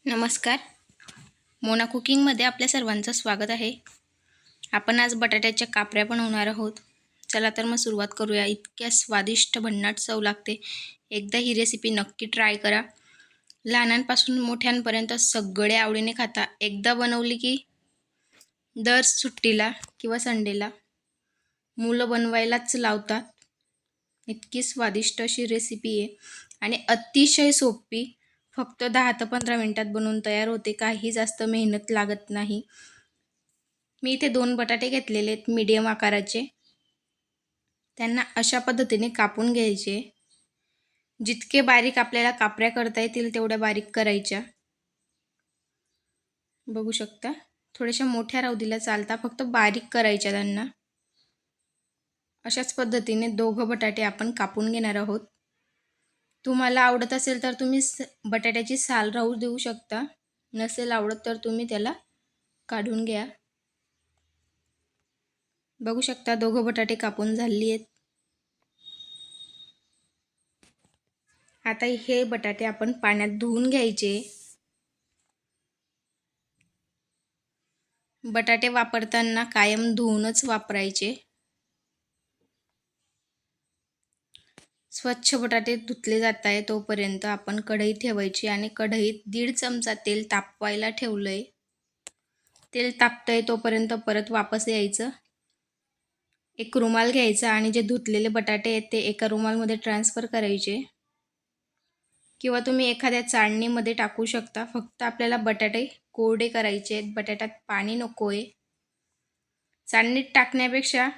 नमस्कार. मोना कुकिंगमध्ये आपल्या सर्वांचं स्वागत आहे. आपण आज बटाट्याच्या कापऱ्या बनवणार आहोत. चला तर मग सुरुवात करूया. इतक्या स्वादिष्ट भन्नाट चव लागते. एकदा ही रेसिपी नक्की ट्राय करा. लहानांपासून मोठ्यांपर्यंत सगळे आवडीने खाता. एकदा बनवली की दर सुट्टीला किंवा संडेला मुलं बनवायलाच लावतात. इतकी स्वादिष्ट अशी रेसिपी आहे आणि अतिशय सोपी. फक्त 10 ते 15 मिनिटात बनवून तयार होते. काही जास्त मेहनत लागत नाही. मी इथे 2 बटाटे घेतलेले आहेत मीडियम आकाराचे. त्यांना अशा पद्धतीने कापून घ्यायचे. जितके बारीक आपल्याला कापऱ्या करता येतील तेवढ्या बारीक करायच्या. बघू शकता थोड्याशा मोठ्या राहू दिल्या चालता, फक्त बारीक करायच्या त्यांना. अशाच पद्धतीने 2 बटाटे आपण कापून घेणार आहोत. तुम्हाला आवडत असेल तर तुम्ही बटाट्याची साल राहू देऊ शकता. नसेल आवडत तर तुम्ही त्याला काढून घ्या. बघू शकता 2 बटाटे कापून झालेली आहेत. आता हे बटाटे आपण पाण्यात धुवून घ्यायचे. बटाटे वापरताना कायम धुवूनच वापरायचे. स्वच्छ बटाटे धुतले जात आहे तोपर्यंत आपण कढई ठेवायची आणि कढईत 1.5 चमचा तेल तापवायला ठेवलंय. तेल तापतंय तोपर्यंत परत वापस यायचं. एक रुमाल घ्यायचा आणि जे धुतलेले बटाटे आहेत ते एका रुमालमध्ये ट्रान्सफर करायचे किंवा तुम्ही एखाद्या चाळणीमध्ये टाकू शकता. फक्त आपल्याला बटाटे कोरडे करायचे आहेत. बटाट्यात पाणी नको आहे. चाळणीत टाकण्यापेक्षा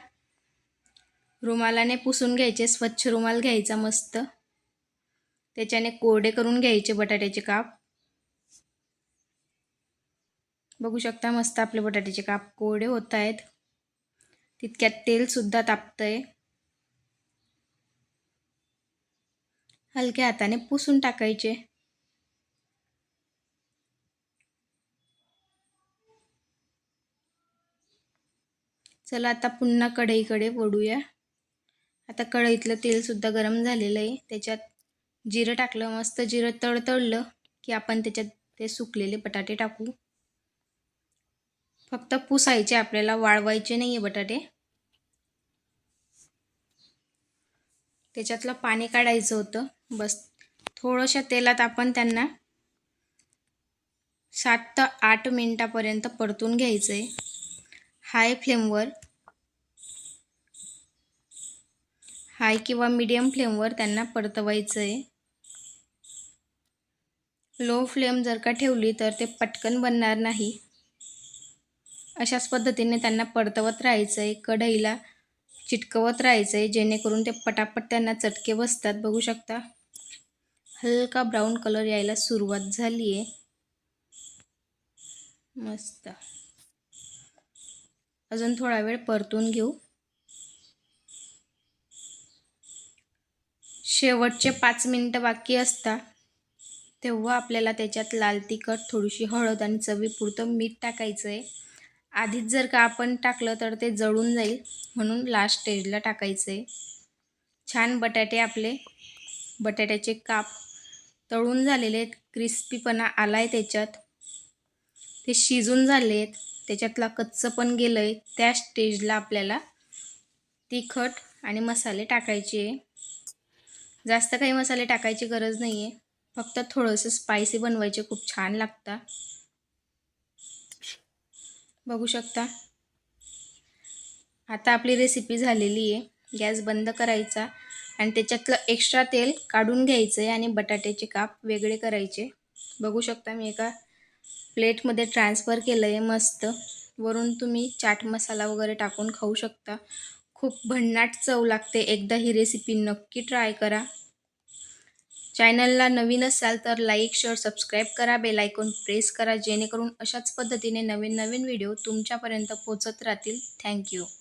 रुमालाने पुसून घ्यायचे. स्वच्छ रुमाल घ्यायचा मस्त. त्याच्याने कोरडे करून घ्यायचे बटाट्याचे काप. बघू शकता मस्त आपले बटाट्याचे काप कोरडे होत आहेत. तितक्यात तेल सुद्धा तापतंय. हलक्या हाताने पुसून टाकायचे. चला आता पुन्हा कढईकडे वळूया. आता कढईतलं तेल सुद्धा गरम झालेलं आहे. त्याच्यात जिरं टाकलं. मस्त जिरं तडतडलं की आपण त्याच्यात ते सुकलेले बटाटे टाकू. फक्त पुसायचे आपल्याला, वाळवायचे नाही आहे बटाटे. त्याच्यातलं पाणी काढायचं होतं. बस थोड्याशा तेलात आपण त्यांना 7 ते 8 मिनिटापर्यंत परतून घ्यायचं आहे. हाय किंवा मीडियम फ्लेमवर त्यांना परतवायचं आहे. लो फ्लेम जर का ठेवली तर ते पटकन बनणार नाही. अशाच पद्धतीने त्यांना परतवत राहायचं आहे. कढईला चिटकवत राहायचं आहे जेणेकरून ते पटापट त्यांना चटके बसतात. बघू शकता हलका ब्राऊन कलर यायला सुरुवात झाली आहे. मस्त. अजून थोडा वेळ परतून घेऊ. शेवटचे 5 मिनिटं बाकी असता तेव्हा आपल्याला त्याच्यात लाल तिखट, थोडीशी हळद आणि चवीपुरतं मीठ टाकायचं आहे. आधीच जर का आपण टाकलं तर ते जळून जाईल, म्हणून लास्ट स्टेजला टाकायचं आहे. छान बटाट्याचे काप तळून झालेले आहेत. क्रिस्पीपणा आला आहे त्याच्यात. ते शिजून झाले आहेत. त्याच्यातला कच्चं पण गेलं आहे. त्या स्टेजला आपल्याला तिखट आणि मसाले टाकायचे. जास्त काही मसाले टाकायची गरज नाही आहे. फक्त थोडंसं स्पायसी बनवायचे, खूप छान लागतं. बघू शकता आता आपली रेसिपी झालेली आहे. गॅस बंद करायचा आणि त्याच्यातलं एक्स्ट्रा तेल काढून घ्यायचं आहे आणि बटाट्याचे काप वेगळे करायचे. बघू शकता मी एका प्लेटमध्ये ट्रान्सफर केलं आहे. मस्त. वरून तुम्ही चाट मसाला वगैरे टाकून खाऊ शकता. खूप भन्नाट चव लागते. एकदा ही रेसिपी नक्की ट्राय करा. चॅनलला नवीन असाल तर लाईक, शेअर, सबस्क्राईब करा. बेल आयकॉन प्रेस करा जेणेकरून अशाच पद्धतीने नवीन व्हिडिओ तुमच्यापर्यंत पोहोचत राहतील. थँक्यू.